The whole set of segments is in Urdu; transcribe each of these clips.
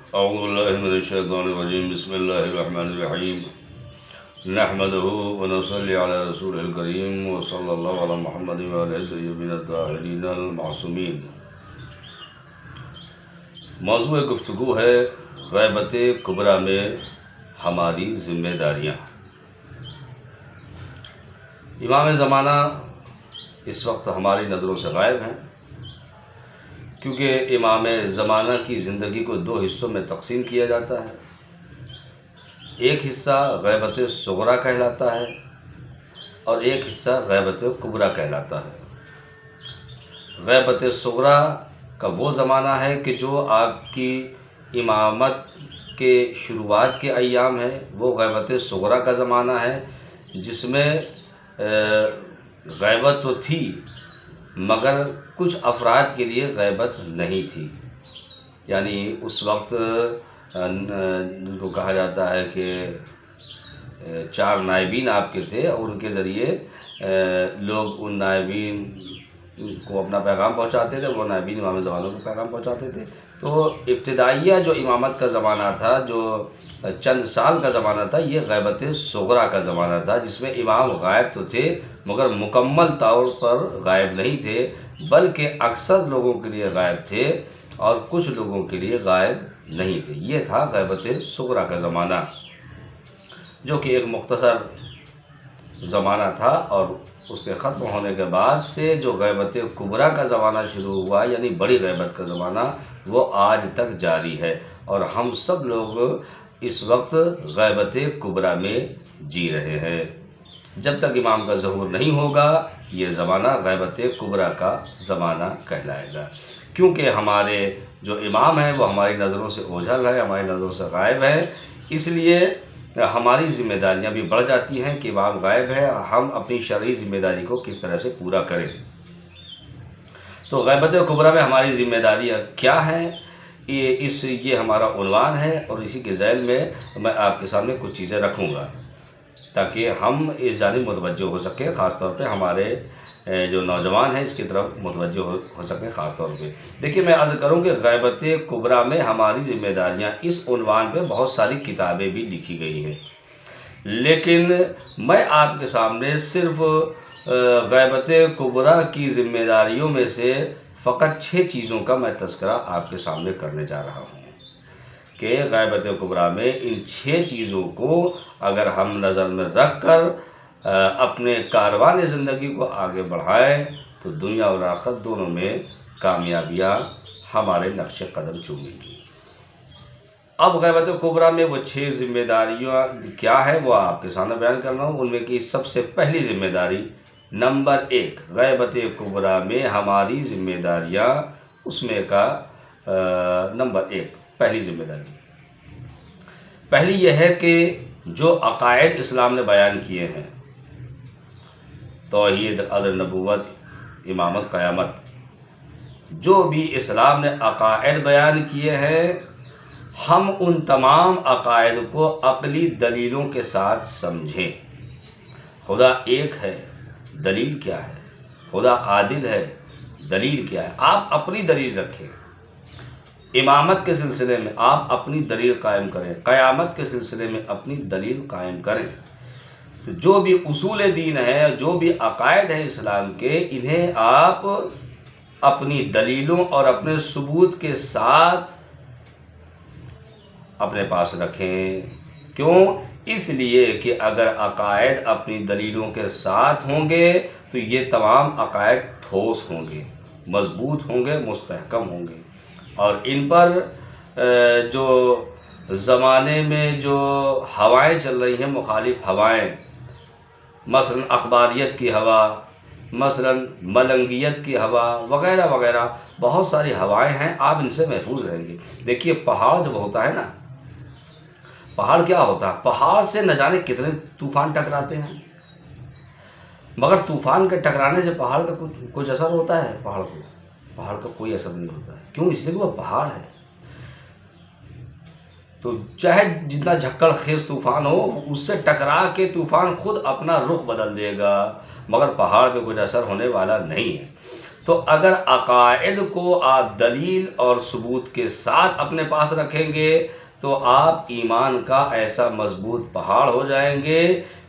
اعوذ باللہ من الشیطان الرجیم بسم اللہ الرحمن الرحیم نحمده ونصلی علی رسول الکریم وصلی اللہ علی محمد وعلی الطیبین الطاہرین المعصومین۔ موضوع گفتگو ہے غیبت کبریٰ میں ہماری ذمہ داریاں۔ امام زمانہ اس وقت ہماری نظروں سے غائب ہیں، کیونکہ امام زمانہ کی زندگی کو دو حصوں میں تقسیم کیا جاتا ہے۔ ایک حصہ غیبت صغریٰ کہلاتا ہے اور ایک حصہ غیبت کبریٰ کہلاتا ہے۔ غیبت صغریٰ کا وہ زمانہ ہے کہ جو آپ کی امامت کے شروعات کے ایام ہے، وہ غیبت صغریٰ کا زمانہ ہے، جس میں غیبت تو تھی مگر کچھ افراد کے لیے غیبت نہیں تھی۔ یعنی اس وقت جن کو کہا جاتا ہے کہ 4 نائبین آپ کے تھے اور ان کے ذریعے لوگ ان نائبین کو اپنا پیغام پہنچاتے تھے، وہ نائبین امام زمانہ کو پیغام پہنچاتے تھے۔ تو ابتدائیہ جو امامت کا زمانہ تھا، جو چند سال کا زمانہ تھا، یہ غیبت صغریٰ کا زمانہ تھا، جس میں امام غائب تو تھے مگر مکمل طور پر غائب نہیں تھے، بلکہ اکثر لوگوں کے لیے غائب تھے اور کچھ لوگوں کے لیے غائب نہیں تھے۔ یہ تھا غیبت صغریٰ کا زمانہ، جو کہ ایک مختصر زمانہ تھا، اور اس کے ختم ہونے کے بعد سے جو غیبت کبریٰ کا زمانہ شروع ہوا، یعنی بڑی غیبت کا زمانہ، وہ آج تک جاری ہے، اور ہم سب لوگ اس وقت غیبت کبریٰ میں جی رہے ہیں۔ جب تک امام کا ظہور نہیں ہوگا، یہ زمانہ غیبت کبریٰ کا زمانہ کہلائے گا، کیونکہ ہمارے جو امام ہیں وہ ہماری نظروں سے اوجھل ہے، ہماری نظروں سے غائب ہے، اس لیے ہماری ذمہ داریاں بھی بڑھ جاتی ہیں کہ امام غائب ہے، ہم اپنی شرعی ذمہ داری کو کس طرح سے پورا کریں۔ تو غیبت کبریٰ میں ہماری ذمہ داریاں کیا ہیں، یہ ہمارا عنوان ہے، اور اسی کے ذیل میں میں آپ کے سامنے کچھ چیزیں رکھوں گا تاکہ ہم اس جانب متوجہ ہو سکیں، خاص طور پہ ہمارے جو نوجوان ہیں اس کی طرف متوجہ ہو سکیں خاص طور پہ۔ دیکھیے، میں عرض کروں کہ غیبت کبریٰ میں ہماری ذمہ داریاں، اس عنوان پہ بہت ساری کتابیں بھی لکھی گئی ہیں، لیکن میں آپ کے سامنے صرف غیبت کبریٰ کی ذمہ داریوں میں سے فقط 6 چیزوں کا میں تذکرہ آپ کے سامنے کرنے جا رہا ہوں کہ غیبت کبریٰ میں ان 6 چیزوں کو اگر ہم نظر میں رکھ کر اپنے کاروان زندگی کو آگے بڑھائیں تو دنیا اور آخرت دونوں میں کامیابیاں ہمارے نقش قدم چومیں گی۔ اب غیبت کبریٰ میں وہ 6 ذمہ داریاں کیا ہے وہ آپ کے سامنے بیان کر رہا ہوں۔ ان میں کی سب سے پہلی ذمہ داری نمبر 1، غیبت کبریٰ میں ہماری ذمہ داریاں، اس میں کا نمبر 1 پہلی ذمہ داری، پہلی یہ ہے کہ جو عقائد اسلام نے بیان کیے ہیں، توحید، عدل، نبوت، امامت، قیامت، جو بھی اسلام نے عقائد بیان کیے ہیں، ہم ان تمام عقائد کو عقلی دلیلوں کے ساتھ سمجھیں۔ خدا ایک ہے، دلیل کیا ہے؟ خدا عادل ہے، دلیل کیا ہے؟ آپ اپنی دلیل رکھیں۔ امامت کے سلسلے میں آپ اپنی دلیل قائم کریں، قیامت کے سلسلے میں اپنی دلیل قائم کریں۔ تو جو بھی اصول دین ہے، جو بھی عقائد ہیں اسلام کے، انہیں آپ اپنی دلیلوں اور اپنے ثبوت کے ساتھ اپنے پاس رکھیں۔ کیوں؟ اس لیے کہ اگر عقائد اپنی دلیلوں کے ساتھ ہوں گے تو یہ تمام عقائد ٹھوس ہوں گے، مضبوط ہوں گے، مستحکم ہوں گے، اور ان پر جو زمانے میں جو ہوائیں چل رہی ہیں، مخالف ہوائیں، مثلا اخباریت کی ہوا، مثلا ملنگیت کی ہوا، وغیرہ وغیرہ، بہت ساری ہوائیں ہیں، آپ ان سے محفوظ رہیں گے۔ دیکھیے، پہاڑ جب ہوتا ہے نا، پہاڑ کیا ہوتا ہے؟ پہاڑ سے نہ جانے کتنے طوفان ٹکراتے ہیں، مگر طوفان کے ٹکرانے سے پہاڑ کا کچھ اثر ہوتا ہے؟ پہاڑ کا کوئی اثر نہیں ہوتا ہے۔ کیوں؟ اس لیے کہ وہ پہاڑ ہے۔ تو چاہے جتنا جھکڑ خیز طوفان ہو، اس سے ٹکرا کے طوفان خود اپنا رخ بدل دے گا، مگر پہاڑ پہ کچھ اثر ہونے والا نہیں ہے۔ تو اگر عقائد کو آپ دلیل اور ثبوت کے ساتھ اپنے پاس رکھیں گے تو آپ ایمان کا ایسا مضبوط پہاڑ ہو جائیں گے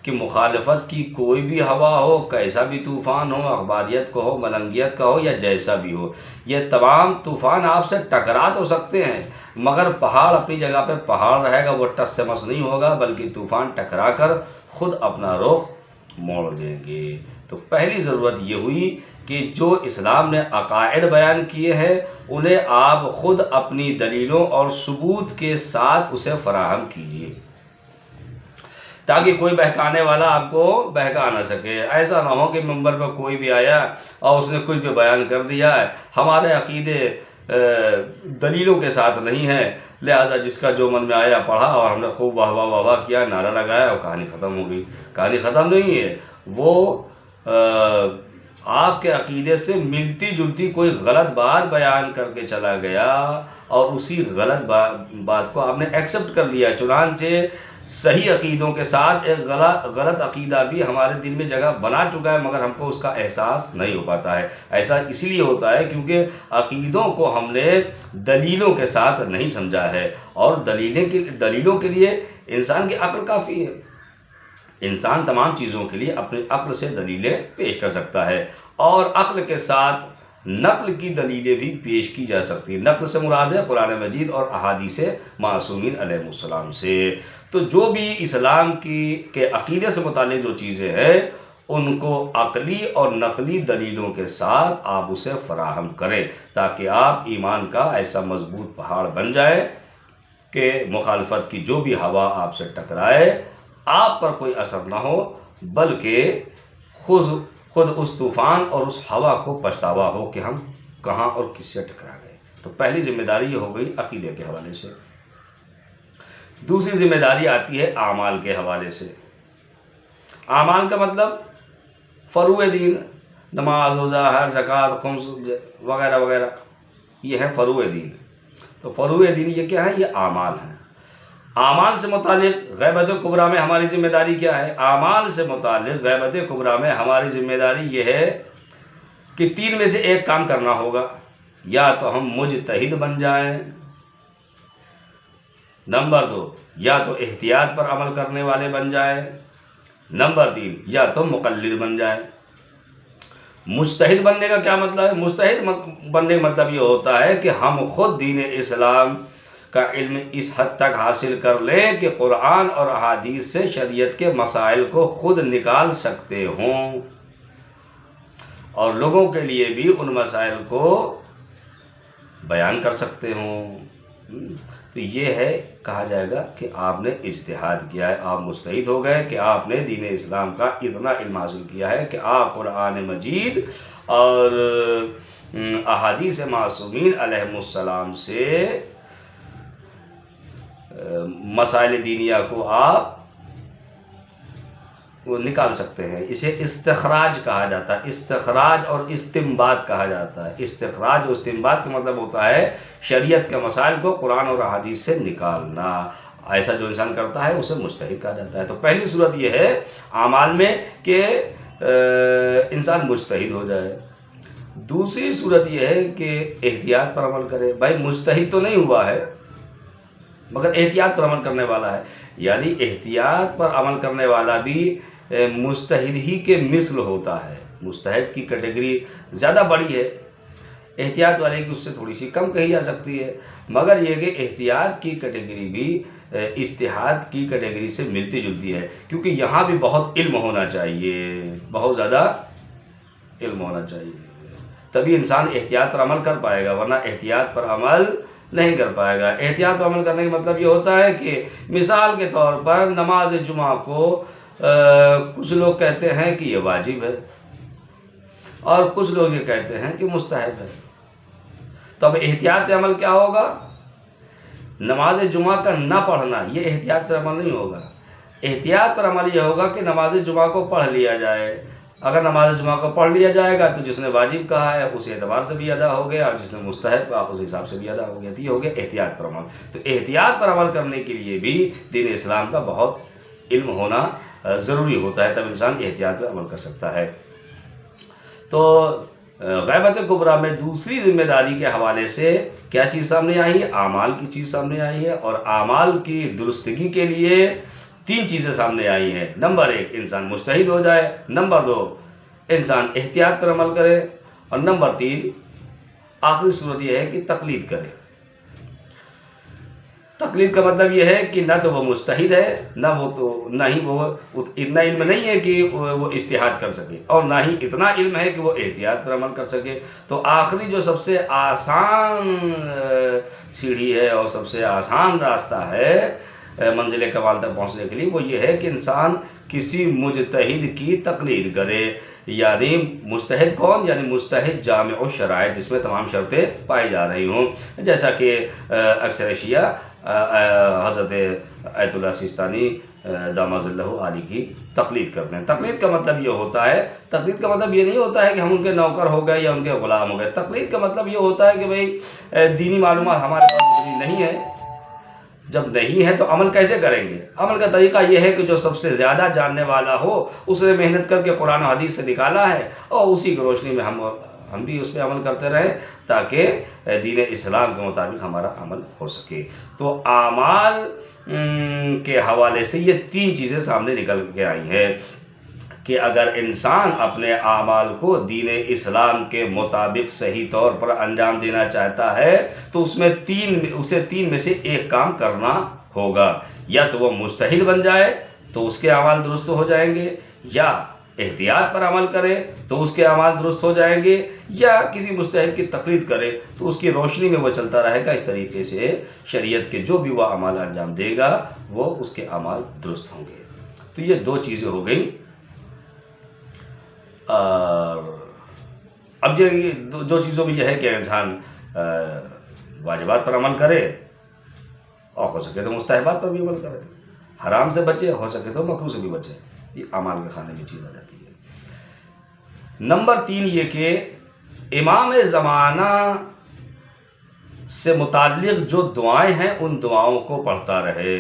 کہ مخالفت کی کوئی بھی ہوا ہو، کیسا بھی طوفان ہو، اخباریت کو ہو، ملنگیت کا ہو، یا جیسا بھی ہو، یہ تمام طوفان آپ سے ٹکرا تو سکتے ہیں مگر پہاڑ اپنی جگہ پہ پہاڑ رہے گا، وہ ٹس سے مس نہیں ہوگا، بلکہ طوفان ٹکرا کر خود اپنا رخ موڑ دیں گے۔ تو پہلی ضرورت یہ ہوئی کہ جو اسلام نے عقائد بیان کیے ہیں انہیں آپ خود اپنی دلیلوں اور ثبوت کے ساتھ اسے فراہم کیجیے، تاکہ کوئی بہکانے والا آپ کو بہکا نہ سکے۔ ایسا نہ ہو کہ منبر پر کوئی بھی آیا اور اس نے کچھ بھی بیان کر دیا ہے، ہمارے عقیدے دلیلوں کے ساتھ نہیں ہے، لہذا جس کا جو من میں آیا پڑھا اور ہم نے خوب واہ واہ واہ واہ کیا، نعرہ لگایا اور کہانی ختم ہو گئی۔ کہانی ختم نہیں ہے، وہ آپ کے عقیدے سے ملتی جلتی کوئی غلط بات بیان کر کے چلا گیا اور اسی غلط بات کو آپ نے ایکسپٹ کر لیا۔ چنانچہ صحیح عقیدوں کے ساتھ ایک غلط عقیدہ بھی ہمارے دل میں جگہ بنا چکا ہے مگر ہم کو اس کا احساس نہیں ہو پاتا ہے۔ ایسا اسی لیے ہوتا ہے کیونکہ عقیدوں کو ہم نے دلیلوں کے ساتھ نہیں سمجھا ہے، اور دلیلوں کے لیے انسان کی عقل کافی ہے۔ انسان تمام چیزوں کے لیے اپنی عقل سے دلیلیں پیش کر سکتا ہے، اور عقل کے ساتھ نقل کی دلیلیں بھی پیش کی جا سکتی ہیں۔ نقل سے مراد ہے قرآن مجید اور احادیث معصومین علیہ السلام سے۔ تو جو بھی اسلام کے عقیدے سے متعلق جو چیزیں ہیں ان کو عقلی اور نقلی دلیلوں کے ساتھ آپ اسے فراہم کریں، تاکہ آپ ایمان کا ایسا مضبوط پہاڑ بن جائے کہ مخالفت کی جو بھی ہوا آپ سے ٹکرائے آپ پر کوئی اثر نہ ہو، بلکہ خود اس طوفان اور اس ہوا کو پچھتاوا ہو کہ ہم کہاں اور کس سے ٹکرا گئے۔ تو پہلی ذمہ داری یہ ہو گئی عقیدے کے حوالے سے۔ دوسری ذمہ داری آتی ہے اعمال کے حوالے سے۔ اعمال کا مطلب فروع دین، نماز، روزہ، حج، زکوٰۃ، خمس وغیرہ وغیرہ، یہ ہے فروع دین۔ تو فروع دین یہ کیا ہے؟ یہ اعمال ہیں۔ اعمال سے متعلق غیبت کبریٰ میں ہماری ذمہ داری کیا ہے؟ اعمال سے متعلق غیبت کبریٰ میں ہماری ذمہ داری یہ ہے کہ 3 میں سے ایک کام کرنا ہوگا، یا تو ہم مجتہد بن جائیں، نمبر 2 یا تو احتیاط پر عمل کرنے والے بن جائیں، نمبر 3 یا تو مقلد بن جائیں۔ مجتہد بننے کا کیا مطلب ہے؟ مجتہد بننے کا مطلب یہ ہوتا ہے کہ ہم خود دین اسلام کا علم اس حد تک حاصل کر لیں کہ قرآن اور احادیث سے شریعت کے مسائل کو خود نکال سکتے ہوں اور لوگوں کے لیے بھی ان مسائل کو بیان کر سکتے ہوں۔ تو یہ ہے، کہا جائے گا کہ آپ نے اجتہاد کیا ہے، آپ مجتہد ہو گئے کہ آپ نے دین اسلام کا اتنا علم حاصل کیا ہے کہ آپ قرآن مجید اور احادیث معصومین علیہ السلام سے مسائل دینیہ کو آپ وہ نکال سکتے ہیں۔ اسے استخراج کہا جاتا ہے، استخراج اور استنباط کہا جاتا ہے۔ استخراج اور استنباط کا مطلب ہوتا ہے شریعت کے مسائل کو قرآن اور احادیث سے نکالنا۔ ایسا جو انسان کرتا ہے اسے مجتہد کہا جاتا ہے۔ تو پہلی صورت یہ ہے اعمال میں کہ انسان مجتہد ہو جائے۔ دوسری صورت یہ ہے کہ احتیاط پر عمل کرے۔ بھائی مجتہد تو نہیں ہوا ہے مگر احتیاط پر عمل کرنے والا ہے، یعنی احتیاط پر عمل کرنے والا بھی مجتہد ہی کے مثل ہوتا ہے۔ مجتہد کی کیٹیگری زیادہ بڑی ہے، احتیاط والے کی اس سے تھوڑی سی کم کہی جا سکتی ہے، مگر یہ کہ احتیاط کی کیٹیگری بھی اجتہاد کی کیٹیگری سے ملتی جلتی ہے، کیونکہ یہاں بھی بہت علم ہونا چاہیے، بہت زیادہ علم ہونا چاہیے، تبھی انسان احتیاط پر عمل کر پائے گا، ورنہ احتیاط پر عمل نہیں کر پائے گا۔ احتیاط پر عمل کرنے کا مطلب یہ ہوتا ہے کہ مثال کے طور پر نماز جمعہ کو کچھ لوگ کہتے ہیں کہ یہ واجب ہے اور کچھ لوگ یہ کہتے ہیں کہ مستحب ہے، تو اب احتیاط عمل کیا ہوگا؟ نماز جمعہ کا نہ پڑھنا یہ احتیاط پر عمل نہیں ہوگا۔ احتیاط پر عمل یہ ہوگا کہ نماز جمعہ کو پڑھ لیا جائے۔ اگر نماز جمعہ کو پڑھ لیا جائے گا تو جس نے واجب کہا ہے اس اعتبار سے بھی ادا ہو گیا، اور جس نے مستحب کہا اس حساب سے بھی ادا ہو گیا، تو یہ ہو گیا احتیاط پر عمل۔ تو احتیاط پر عمل کرنے کے لیے بھی دین اسلام کا بہت علم ہونا ضروری ہوتا ہے، تب انسان احتیاط پر عمل کر سکتا ہے۔ تو غیبت کبریٰ میں دوسری ذمہ داری کے حوالے سے کیا چیز سامنے آئی ہے؟ اعمال کی چیز سامنے آئی ہے، اور اعمال کی درستگی کے لیے 3 چیزیں سامنے آئی ہیں۔ نمبر 1 انسان مجتہد ہو جائے، نمبر 2 انسان احتیاط پر عمل کرے، اور نمبر 3 آخری صورت یہ ہے کہ تقلید کرے۔ تقلید کا مطلب یہ ہے کہ نہ تو وہ مجتہد ہے، نہ ہی وہ اتنا علم نہیں ہے کہ وہ اجتہاد کر سکے، اور نہ ہی اتنا علم ہے کہ وہ احتیاط پر عمل کر سکے۔ تو آخری جو سب سے آسان سیڑھی ہے اور سب سے آسان راستہ ہے منزل کمال تک پہنچنے کے لیے، وہ یہ ہے کہ انسان کسی مجتہد کی تقلید کرے۔ یعنی مجتہد کون؟ یعنی مجتہد جامع الشرائع، جس میں تمام شرطیں پائی جا رہی ہوں، جیسا کہ اکثر شیعہ حضرت آیت اللہ سیستانی داماد اللہ علی کی تقلید کرتے ہیں۔ تقلید کا مطلب یہ ہوتا ہے، تقلید کا مطلب یہ نہیں ہوتا ہے کہ ہم ان کے نوکر ہو گئے یا ان کے غلام ہو گئے۔ تقلید کا مطلب یہ ہوتا ہے کہ بھئی دینی معلومات ہمارے پاس اتنی نہیں ہے، جب نہیں ہے تو عمل کیسے کریں گے؟ عمل کا طریقہ یہ ہے کہ جو سب سے زیادہ جاننے والا ہو اس نے محنت کر کے قرآن و حدیث سے نکالا ہے، اور اسی کی روشنی میں ہم بھی اس پہ عمل کرتے رہیں تاکہ دین اسلام کے مطابق ہمارا عمل ہو سکے۔ تو اعمال کے حوالے سے یہ 3 چیزیں سامنے نکل کے آئی ہیں کہ اگر انسان اپنے اعمال کو دین اسلام کے مطابق صحیح طور پر انجام دینا چاہتا ہے تو اسے 3 میں سے ایک کام کرنا ہوگا۔ یا تو وہ مجتہد بن جائے تو اس کے اعمال درست ہو جائیں گے، یا احتیاط پر عمل کرے تو اس کے اعمال درست ہو جائیں گے، یا کسی مجتہد کی تقلید کرے تو اس کی روشنی میں وہ چلتا رہے گا۔ اس طریقے سے شریعت کے جو بھی وہ اعمال انجام دے گا وہ اس کے اعمال درست ہوں گے۔ تو یہ 2 چیزیں ہو گئیں۔ اور اب یہ 2 چیزوں میں یہ ہے کہ انسان واجبات پر عمل کرے، اور ہو سکے تو مستحبات پر بھی عمل کرے، حرام سے بچے، ہو سکے تو مکروہ سے بھی بچے۔ یہ اعمال کے کھانے میں چیز آ جاتی ہے۔ نمبر 3 یہ کہ امام زمانہ سے متعلق جو دعائیں ہیں ان دعاؤں کو پڑھتا رہے۔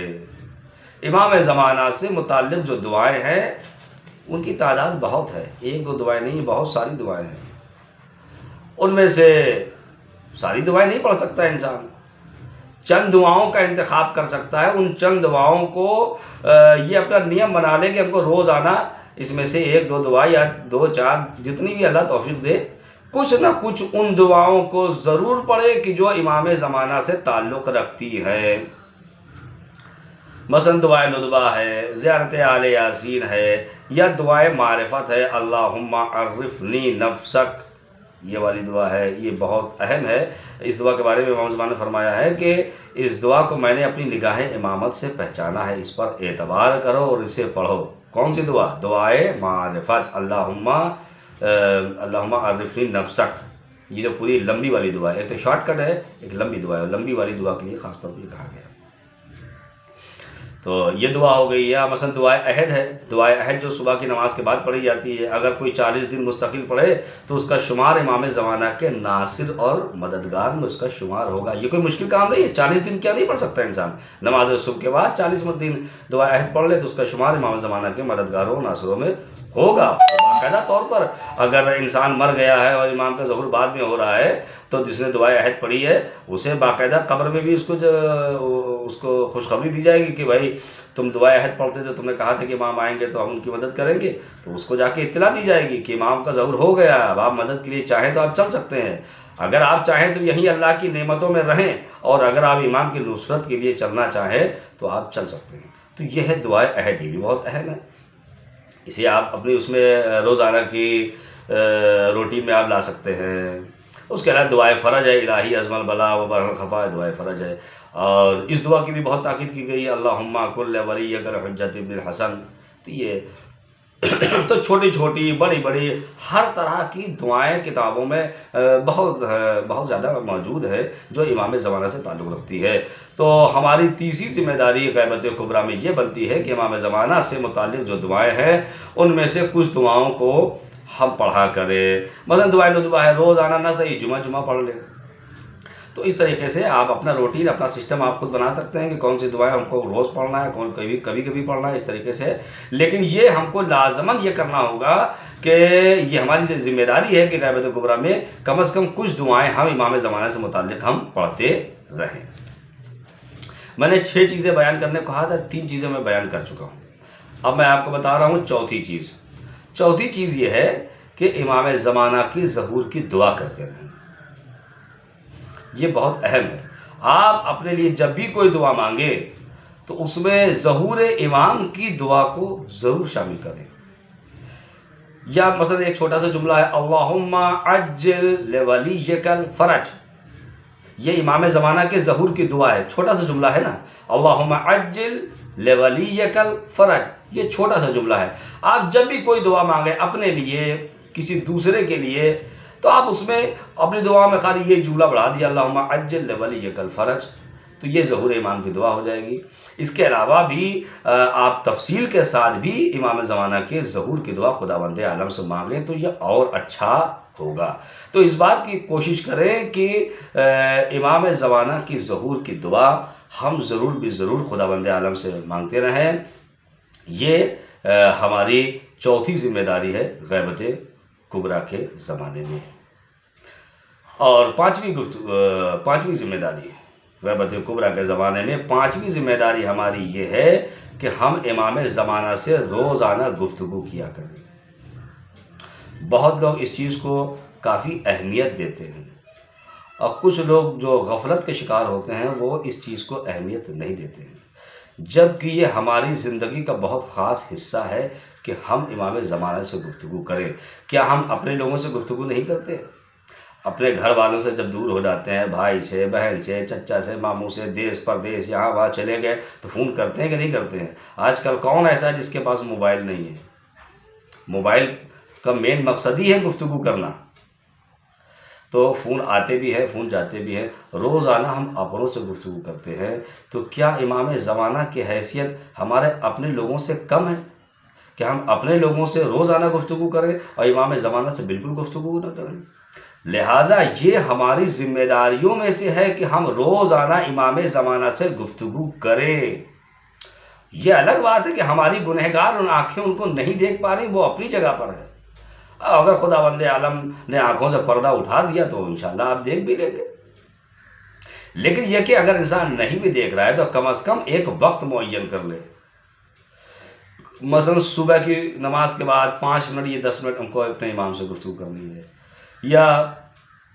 امام زمانہ سے متعلق جو دعائیں ہیں ان کی تعداد بہت ہے، 1-2 دعائیں نہیں، بہت ساری دعائیں ہیں۔ ان میں سے ساری دعائیں نہیں پڑھ سکتا انسان، چند دعاؤں کا انتخاب کر سکتا ہے۔ ان چند دعاؤں کو یہ اپنا نیم بنا لے کہ ہم کو روزانہ اس میں سے 1-2 دعا یا 2-4 جتنی بھی اللہ توفیق دے، کچھ نہ کچھ ان دعاؤں کو ضرور پڑھے کہ جو امام زمانہ سے تعلق رکھتی ہے۔ مثلا دعائے ندبہ ہے، زیارت آل یاسین ہے، یا دعائے معرفت ہے، اللہم عرفنی نفسک، یہ والی دعا ہے، یہ بہت اہم ہے۔ اس دعا کے بارے میں امام زمان نے فرمایا ہے کہ اس دعا کو میں نے اپنی نگاہ امامت سے پہچانا ہے، اس پر اعتبار کرو اور اسے پڑھو۔ کون سی دعا؟ دعائے معرفت، اللہم عرفنی نفسک۔ یہ جو پوری لمبی والی دعا ہے، ایک تو شارٹ کٹ ہے، ایک لمبی دعا ہے، لمبی والی دعا کے لیے خاص طور پر کہا گیا۔ تو یہ دعا ہو گئی۔ یا مثلا دعائے عہد ہے، دعائے عہد جو صبح کی نماز کے بعد پڑھی جاتی ہے، اگر کوئی 40 دن مستقل پڑھے تو اس کا شمار امام زمانہ کے ناصر اور مددگار میں اس کا شمار ہوگا۔ یہ کوئی مشکل کام نہیں ہے، 40 دن کیا نہیں پڑھ سکتا انسان؟ نماز صبح کے بعد 40 دن دعائے عہد پڑھ لے تو اس کا شمار امام زمانہ کے مددگاروں ناصروں میں ہوگا۔ باقاعدہ طور پر اگر انسان مر گیا ہے اور امام کا ظہور بعد میں ہو رہا ہے تو جس نے دعائے عہد پڑھی ہے اسے باقاعدہ قبر میں بھی اس کو خوشخبری دی جائے گی کہ بھائی تم دعائے عہد پڑھتے تھے، تم نے کہا تھا کہ امام آئیں گے تو ہم ان کی مدد کریں گے، تو اس کو جا کے اطلاع دی جائے گی کہ امام کا ظہور ہو گیا، اب آپ مدد کے لیے چاہیں تو آپ چل سکتے ہیں، اگر آپ چاہیں تو یہیں اللہ کی نعمتوں میں رہیں، اور اگر آپ امام کی نصرت کے لیے چلنا چاہیں تو آپ چل سکتے ہیں۔ تو یہ ہے دعائے عہد، یہ بھی بہت اہم ہے، اسے آپ اپنی اس میں روزانہ کی روٹین میں آپ لا سکتے ہیں۔ اس کے علاوہ دعائے فرج ہے، الہی عظم البلا و بر الخفا دعائے فرج ہے، اور اس دعا کی بھی بہت تاکید کی گئی ہے، اللہم کل ولیک الحجۃ ابن الحسن۔ تو یہ تو چھوٹی چھوٹی بڑی بڑی ہر طرح کی دعائیں کتابوں میں بہت زیادہ موجود ہے جو امام زمانہ سے تعلق رکھتی ہے۔ تو ہماری تیسری ذمہ داری غیبت کبریٰ میں یہ بنتی ہے کہ امام زمانہ سے متعلق جو دعائیں ہیں ان میں سے کچھ دعاؤں کو ہم پڑھا کریں۔ مثلا دعائے ندبہ ہے، روزانہ نہ صحیح جمعہ پڑھ لیں، تو اس طریقے سے آپ اپنا روٹین، اپنا سسٹم آپ خود بنا سکتے ہیں کہ کون سی دعائیں ہم کو روز پڑھنا ہے، کبھی کبھی پڑھنا ہے، اس طریقے سے. لیکن یہ ہم کو لازماً یہ کرنا ہوگا کہ یہ ہماری ذمہ داری ہے کہ غیبت کبریٰ میں کم از کم کچھ دعائیں ہم امام زمانہ سے متعلق ہم پڑھتے رہیں. میں نے 6 چیزیں بیان کرنے کو کہا تھا، 3 چیزیں میں بیان کر چکا ہوں. اب میں آپ کو بتا رہا ہوں چوتھی چیز. چوتھی چیز یہ ہے کہ امام زمانہ کی ظہور کی دعا کرتے رہیں. یہ بہت اہم ہے. آپ اپنے لیے جب بھی کوئی دعا مانگے تو اس میں ظہور امام کی دعا کو ضرور شامل کریں. یا مثلا ایک چھوٹا سا جملہ ہے، اللہم عجل لولیک الفرج. یہ امام زمانہ کے ظہور کی دعا ہے، چھوٹا سا جملہ ہے نا، اللہم عجل لولیک الفرج. یہ چھوٹا سا جملہ ہے. آپ جب بھی کوئی دعا مانگیں اپنے لیے، کسی دوسرے کے لیے، تو آپ اس میں اپنی دعا میں خالی یہ جملہ بڑھا دیا، اللہم عجل لولیک الفرج، تو یہ ظہور امام کی دعا ہو جائے گی. اس کے علاوہ بھی آپ تفصیل کے ساتھ بھی امام زمانہ کے ظہور کی دعا خداوند عالم سے مانگیں تو یہ اور اچھا ہوگا. تو اس بات کی کوشش کریں کہ امام زمانہ کی ظہور کی دعا ہم ضرور بھی ضرور خداوند عالم سے مانگتے رہیں. یہ ہماری چوتھی ذمہ داری ہے غیبت کبریٰ کے زمانے میں. اور پانچویں ذمہ داری غیبت کبریٰ کے زمانے میں، پانچویں ذمہ داری ہماری یہ ہے کہ ہم امام زمانہ سے روزانہ گفتگو کیا کریں. بہت لوگ اس چیز کو کافی اہمیت دیتے ہیں اور کچھ لوگ جو غفلت کے شکار ہوتے ہیں وہ اس چیز کو اہمیت نہیں دیتے ہیں، جبکہ یہ ہماری زندگی کا بہت خاص حصہ ہے کہ ہم امام زمانہ سے گفتگو کریں. کیا ہم اپنے لوگوں سے گفتگو نہیں کرتے؟ اپنے گھر والوں سے جب دور ہو جاتے ہیں، بھائی سے، بہن سے، چچا سے، ماموں سے، دیس پردیس یہاں وہاں چلے گئے تو فون کرتے ہیں کہ نہیں کرتے ہیں؟ آج کل کون ایسا ہے جس کے پاس موبائل نہیں ہے؟ موبائل کا مین مقصد ہی ہے گفتگو کرنا. تو فون آتے بھی ہیں، فون جاتے بھی ہیں. روزانہ ہم اپنوں سے گفتگو کرتے ہیں، تو کیا امام زمانہ کی حیثیت ہمارے اپنے لوگوں سے کم ہے کہ ہم اپنے لوگوں سے روزانہ گفتگو کریں اور امام زمانہ سے بالکل گفتگو نہ کریں؟ لہٰذا یہ ہماری ذمہ داریوں میں سے ہے کہ ہم روزانہ امام زمانہ سے گفتگو کریں. یہ الگ بات ہے کہ ہماری گنہگار آنکھیں ان کو نہیں دیکھ پا رہی، وہ اپنی جگہ پر ہے. اگر خداوند عالم نے آنکھوں سے پردہ اٹھا دیا تو انشاءاللہ آپ دیکھ بھی لیں گے. لیکن یہ کہ اگر انسان نہیں بھی دیکھ رہا ہے تو کم از کم ایک وقت معین کر لے. مثلا صبح کی نماز کے بعد 5 منٹ یا 10 منٹ ہم کو اپنے امام سے گفتگو کرنی ہے، یا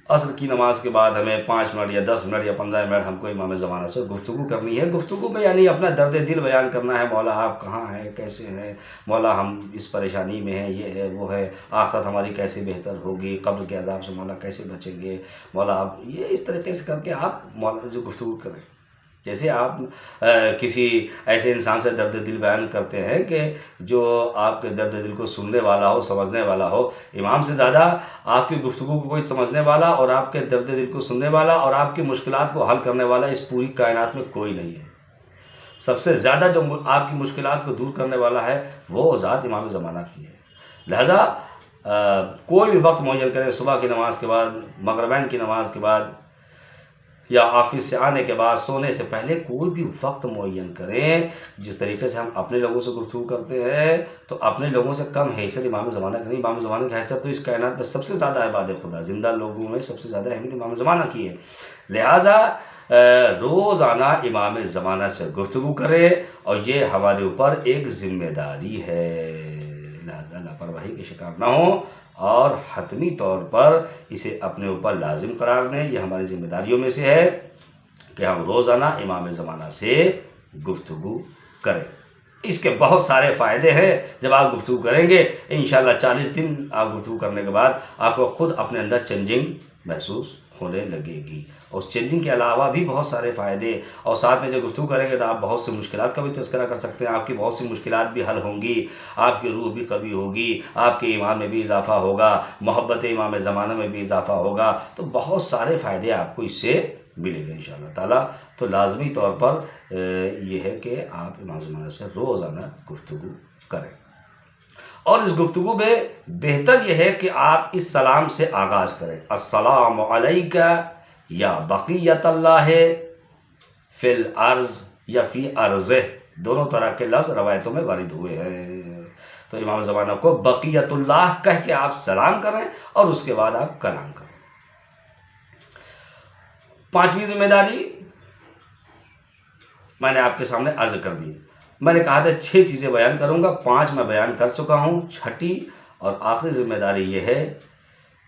عصر کی نماز کے بعد ہمیں 5 منٹ یا 10 منٹ یا 15 منٹ ہم کو امام زمانہ سے گفتگو کرنی ہے. گفتگو میں یعنی اپنا درد دل بیان کرنا ہے، مولا آپ کہاں ہیں، کیسے ہیں، مولا ہم اس پریشانی میں ہیں، یہ ہے وہ ہے، آخرت ہماری کیسے بہتر ہوگی، قبر کے عذاب سے مولا کیسے بچیں گے، مولا آپ یہ اس طریقے سے کر کے آپ مولا سے گفتگو کریں. جیسے آپ کسی ایسے انسان سے درد دل بیان کرتے ہیں کہ جو آپ کے درد دل کو سننے والا ہو، سمجھنے والا ہو. امام سے زیادہ آپ کی گفتگو کو کوئی سمجھنے والا اور آپ کے درد دل کو سننے والا اور آپ کی مشکلات کو حل کرنے والا اس پوری کائنات میں کوئی نہیں ہے. سب سے زیادہ جو آپ کی مشکلات کو دور کرنے والا ہے وہ ذات امام زمانہ کی ہے. لہذا کوئی بھی وقت معین کریں، صبح کی نماز کے بعد، مغربین کی نماز کے بعد، یا آفس سے آنے کے بعد، سونے سے پہلے، کوئی بھی وقت معین کریں. جس طریقے سے ہم اپنے لوگوں سے گفتگو کرتے ہیں تو اپنے لوگوں سے کم حیثیت امام زمانہ کی نہیں. امام زمانہ کی حیثیت تو اس کائنات میں سب سے زیادہ عباد خدا، زندہ لوگوں میں سب سے زیادہ اہمیت امام زمانہ کی ہے. لہٰذا روزانہ امام زمانہ سے گفتگو کریں اور یہ ہمارے اوپر ایک ذمہ داری ہے. لہٰذا لاپرواہی کے شکار نہ ہوں اور حتمی طور پر اسے اپنے اوپر لازم قرار دیں. یہ ہماری ذمہ داریوں میں سے ہے کہ ہم روزانہ امام زمانہ سے گفتگو کریں. اس کے بہت سارے فائدے ہیں. جب آپ گفتگو کریں گے انشاءاللہ 40 دن آپ گفتگو کرنے کے بعد آپ کو خود اپنے اندر چینجنگ محسوس ہونے لگے گی. اور اس چینجنگ کے علاوہ بھی بہت سارے فائدے، اور ساتھ میں جب گفتگو کریں گے تو آپ بہت سی مشکلات کا بھی تذکرہ کر سکتے ہیں. آپ کی بہت سی مشکلات بھی حل ہوں گی، آپ کی روح بھی قوی ہوگی، آپ کے ایمان میں بھی اضافہ ہوگا، محبت امام زمانہ میں بھی اضافہ ہوگا. تو بہت سارے فائدے آپ کو اس سے ملیں گے انشاءاللہ تعالیٰ. تو لازمی طور پر یہ ہے کہ آپ امام زمانہ سے روزانہ گفتگو کریں. اور اس گفتگو میں بہتر یہ ہے کہ آپ اس سلام سے آغاز کریں، السلام علیکہ یا بقیت اللہ فی الارض یا فی ارضہ، دونوں طرح کے لفظ روایتوں میں وارد ہوئے ہیں۔ تو امام زمانہ کو بقیت اللہ کہہ کے آپ سلام کریں اور اس کے بعد آپ کلام کریں۔ پانچویں ذمہ داری میں نے آپ کے سامنے عرض کر دی۔ میں نے کہا تھا 6 چیزیں بیان کروں گا، 5 میں بیان کر چکا ہوں۔ چھٹی اور آخری ذمہ داری یہ ہے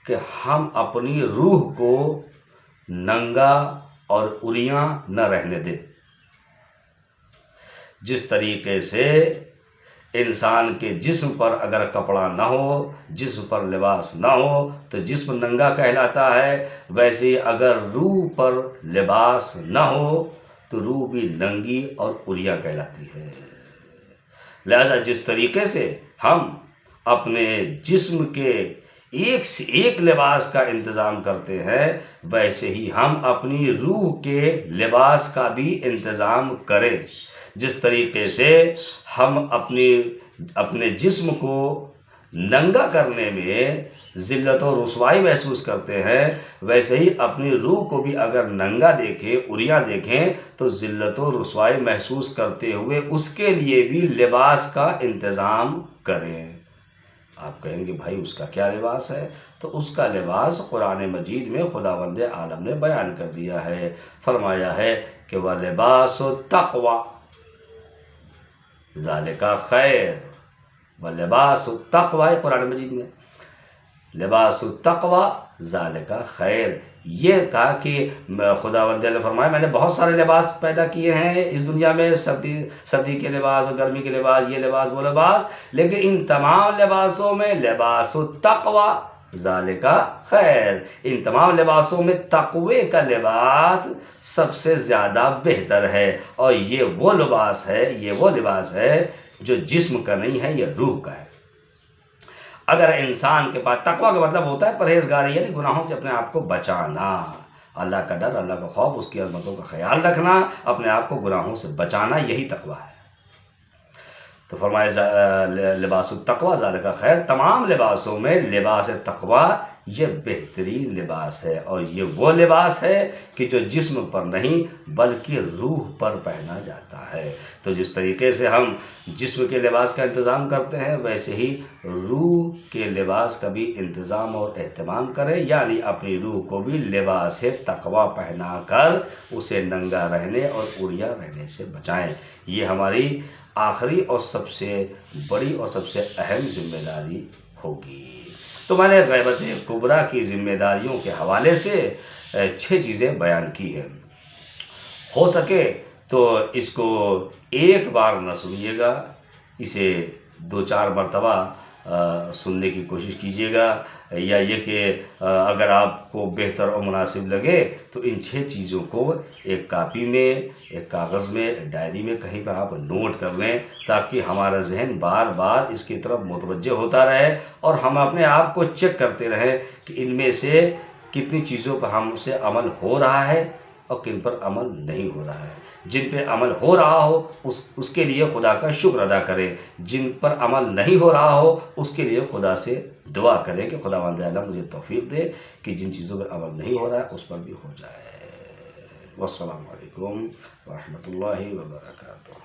کہ ہم اپنی روح کو ننگا اور عریاں نہ رہنے دیں۔ جس طریقے سے انسان کے جسم پر اگر کپڑا نہ ہو، جسم پر لباس نہ ہو تو جسم ننگا کہلاتا ہے، ویسے ہی اگر روح پر لباس نہ ہو تو روح بھی ننگی اور عریاں کہلاتی ہے۔ لہذا جس طریقے سے ہم اپنے جسم کے ایک سے ایک لباس کا انتظام کرتے ہیں، ویسے ہی ہم اپنی روح کے لباس کا بھی انتظام کریں۔ جس طریقے سے ہم اپنے جسم کو ننگا کرنے میں ذلت و رسوائی محسوس کرتے ہیں، ویسے ہی اپنی روح کو بھی اگر ننگا دیکھیں، عریاں دیکھیں تو ذلت و رسوائی محسوس کرتے ہوئے اس کے لیے بھی لباس کا انتظام کریں۔ آپ کہیں گے بھائی اس کا کیا لباس ہے؟ تو اس کا لباس قرآن مجید میں خداوند عالم نے بیان کر دیا ہے، فرمایا ہے کہ وَلِبَاسُ التَّقْوَىٰ ذَلِكَ خَيْرٌ، وَلِبَاسُ التَّقْوَىٰ قرآن مجید میں لباس التقویٰ ذالک خیر، یہ کہا کہ خداوند نے فرمایا میں نے بہت سارے لباس پیدا کیے ہیں اس دنیا میں، سردی کے لباس اور گرمی کے لباس، یہ لباس وہ لباس، لیکن ان تمام لباسوں میں لباس التقویٰ ذالک خیر، ان تمام لباسوں میں تقوی کا لباس سب سے زیادہ بہتر ہے، اور یہ وہ لباس ہے جو جسم کا نہیں ہے، یہ روح کا ہے۔ اگر انسان کے پاس تقویٰ کا مطلب ہوتا ہے پرہیزگاری، یعنی گناہوں سے اپنے آپ کو بچانا، اللہ کا ڈر، اللہ کا خوف، اس کی عظمتوں کا خیال رکھنا، اپنے آپ کو گناہوں سے بچانا، یہی تقویٰ ہے۔ تو فرمایا لباس التقویٰ ذالک خیر، تمام لباسوں میں لباس تقویٰ یہ بہترین لباس ہے، اور یہ وہ لباس ہے کہ جو جسم پر نہیں بلکہ روح پر پہنا جاتا ہے۔ تو جس طریقے سے ہم جسم کے لباس کا انتظام کرتے ہیں، ویسے ہی روح کے لباس کا بھی انتظام اور اہتمام کریں، یعنی اپنی روح کو بھی لباس تقویٰ پہنا کر اسے ننگا رہنے اور عریاں رہنے سے بچائیں۔ یہ ہماری آخری اور سب سے بڑی اور سب سے اہم ذمہ داری ہوگی۔ تو میں نے غیبت کبریٰ کی ذمہ داریوں کے حوالے سے 6 چیزیں بیان کی ہیں۔ ہو سکے تو اس کو ایک بار نہ سنیے گا، اسے 2-4 مرتبہ سننے کی کوشش کیجیے گا، یا یہ کہ اگر آپ کو بہتر اور مناسب لگے تو ان 6 چیزوں کو ایک کاپی میں، ایک کاغذ میں، ایک ڈائری میں کہیں پر آپ نوٹ کر لیں، تاکہ ہمارا ذہن بار بار اس کی طرف متوجہ ہوتا رہے، اور ہم اپنے آپ کو چیک کرتے رہیں کہ ان میں سے کتنی چیزوں پر ہم سے عمل ہو رہا ہے اور کن پر عمل نہیں ہو رہا ہے۔ جن پہ عمل ہو رہا ہو اس کے لیے خدا کا شکر ادا کریں، جن پر عمل نہیں ہو رہا ہو اس کے لیے خدا سے دعا کریں کہ خداوند عالم مجھے توفیق دے کہ جن چیزوں پر عمل نہیں ہو رہا ہے اس پر بھی ہو جائے۔ والسلام علیکم ورحمۃ اللہ وبرکاتہ۔